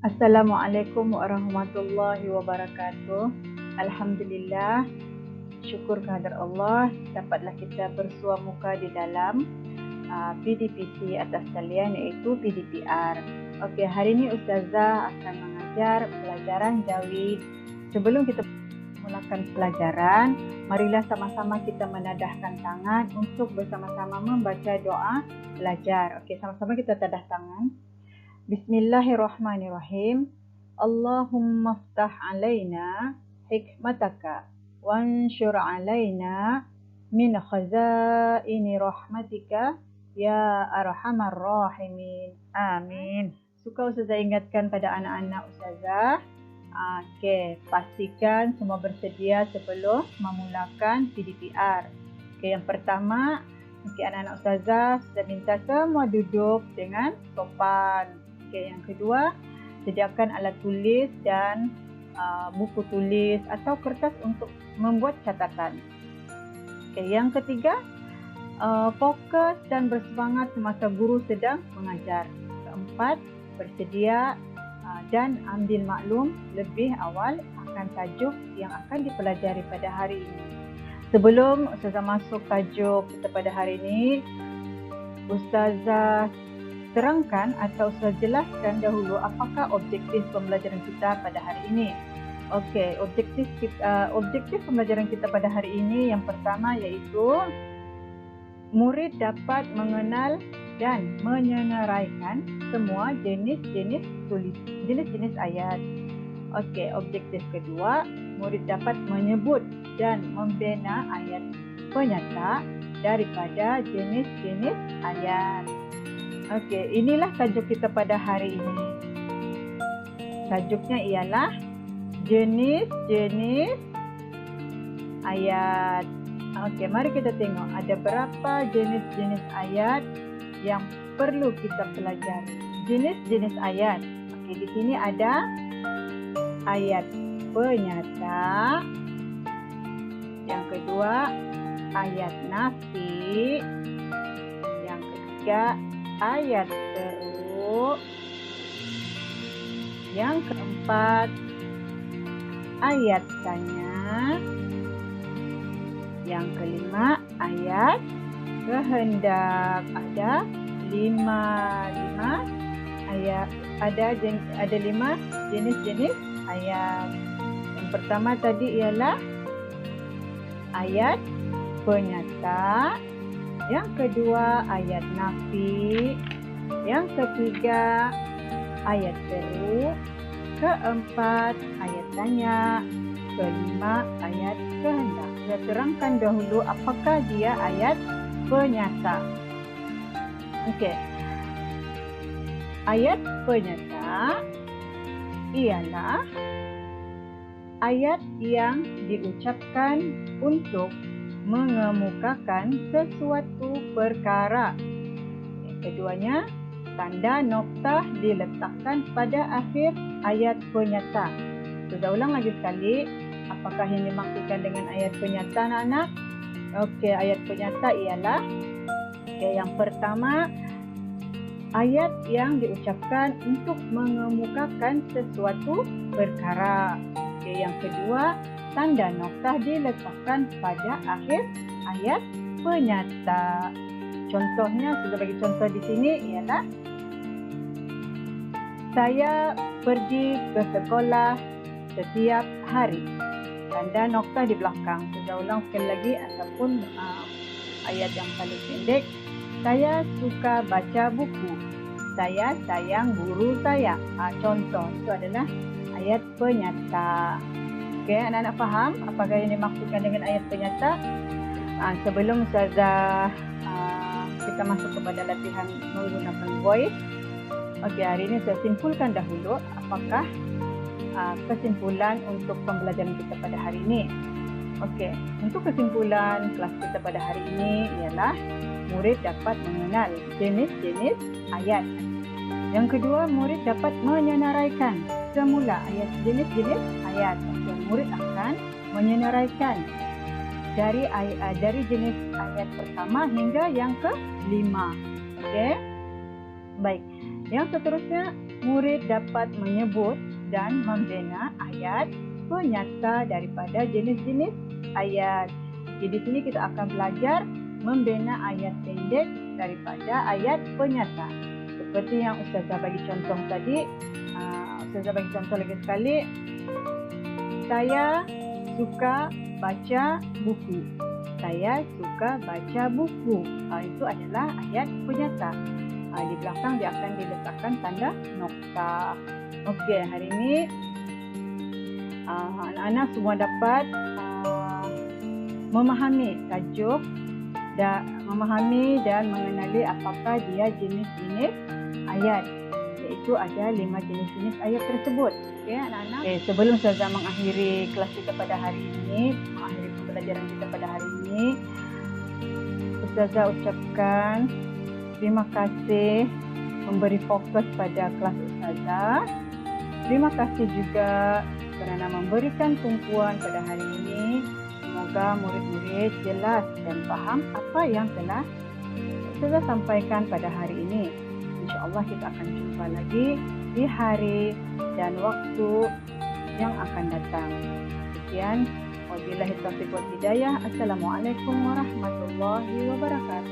Assalamualaikum warahmatullahi wabarakatuh. Alhamdulillah, syukur kehadrat Allah, dapatlah kita bersua muka di dalam PDPC atas talian iaitu PDPR. Okey, hari ini Ustazah akan mengajar pelajaran Jawi. Sebelum kita mulakan pelajaran, marilah sama-sama kita menadahkan tangan untuk bersama-sama membaca doa belajar. Okey, sama-sama kita tadah tangan. Bismillahirrahmanirrahim. Allahumma ftah alaina hikmataka wanshur alaina min khazaini rahmatika ya arhamar rahimin. Amin. Suka Ustazah ingatkan pada anak-anak Ustazah. Okey, pastikan semua bersedia sebelum memulakan PDPR. Okey, yang pertama, anak-anak Ustazah sudah minta semua duduk dengan sopan. Okey, yang kedua, sediakan alat tulis dan buku tulis atau kertas untuk membuat catatan. Okey, yang ketiga, fokus dan bersemangat semasa guru sedang mengajar. Keempat, bersedia dan ambil maklum lebih awal akan tajuk yang akan dipelajari pada hari ini. Sebelum Ustazah masuk tajuk kita pada hari ini, Ustazah terangkan atau Ustazah jelaskan dahulu apakah objektif pembelajaran kita pada hari ini. Okey, objektif pembelajaran kita pada hari ini yang pertama iaitu murid dapat mengenal dan menyenaraikan semua jenis-jenis ayat. Okey, objektif kedua, murid dapat menyebut dan membina ayat penyata daripada jenis-jenis ayat. Okey, inilah tajuk kita pada hari ini. Tajuknya ialah jenis-jenis ayat. Okey, mari kita tengok ada berapa jenis-jenis ayat yang perlu kita pelajari. Jenis-jenis ayat. Okey, di sini ada ayat penyata. Yang kedua, ayat nafi. Yang ketiga, ayat seru. Yang keempat, ayat tanya. Yang kelima, ayat kehendak. Ada lima ayat. Ada lima jenis-jenis ayat. Yang pertama tadi ialah ayat penyata. Yang kedua, ayat nafi. Yang ketiga, ayat seru. Keempat, ayat tanya. Kelima, ayat kehendak. Saya terangkan dahulu apakah dia ayat penyata. Okey. Ayat penyata ialah ayat yang diucapkan untuk mengemukakan sesuatu perkara. Yang keduanya, tanda noktah diletakkan pada akhir ayat penyata. Sudah ulang lagi sekali, apakah yang dimaksudkan dengan ayat penyata anak-anak? Okey, ayat penyata ialah yang pertama, ayat yang diucapkan untuk mengemukakan sesuatu perkara. Okey, yang kedua, tanda noktah diletakkan pada akhir ayat penyata. Contohnya, sudah bagi contoh di sini ialah saya pergi ke sekolah setiap hari. Tanda noktah di belakang. Sudah ulang sekali lagi ataupun ayat yang paling pendek. Saya suka baca buku. Saya sayang guru saya. Contoh, itu adalah ayat penyata. Okey, anak-anak faham apakah yang dimaksudkan dengan ayat penyata? Sebelum Ustazah kita masuk kepada latihan menggunakan voice. Okey, hari ini saya simpulkan dahulu apakah kesimpulan untuk pembelajaran kita pada hari ini. Okey, untuk kesimpulan kelas kita pada hari ini ialah murid dapat mengenal jenis-jenis ayat. Yang kedua, murid dapat menyenaraikan semula ayat jenis-jenis ayat. Murid akan menyenaraikan dari jenis ayat pertama hingga yang ke-5. Okey. Baik. Yang seterusnya, murid dapat menyebut dan membina ayat penyata daripada jenis-jenis ayat. Jadi di sini kita akan belajar membina ayat pendek daripada ayat penyata. Seperti yang Ustazah bagi contoh tadi, Ustazah bagi contoh lagi sekali. Saya suka baca buku. Saya suka baca buku. Itu adalah ayat penyata. Di belakang dia akan diletakkan tanda nokta. Okey, hari ini anak-anak semua dapat memahami tajuk dan memahami dan mengenali apakah dia jenis-jenis ayat. Iaitu ada 5 jenis-jenis ayat tersebut. Okey, anak-anak. Sebelum Ustazah mengakhiri kelas kita pada hari ini, mengakhiri pembelajaran kita pada hari ini, Ustazah ucapkan terima kasih memberi fokus pada kelas Ustazah. Terima kasih juga kerana memberikan tumpuan pada hari ini. Semoga murid-murid jelas dan faham apa yang telah Ustazah sampaikan pada hari ini. InsyaAllah kita akan jumpa lagi di hari dan waktu yang akan datang. Sekian. Wabillahi taufiq wal hidayah. Assalamualaikum warahmatullahi wabarakatuh.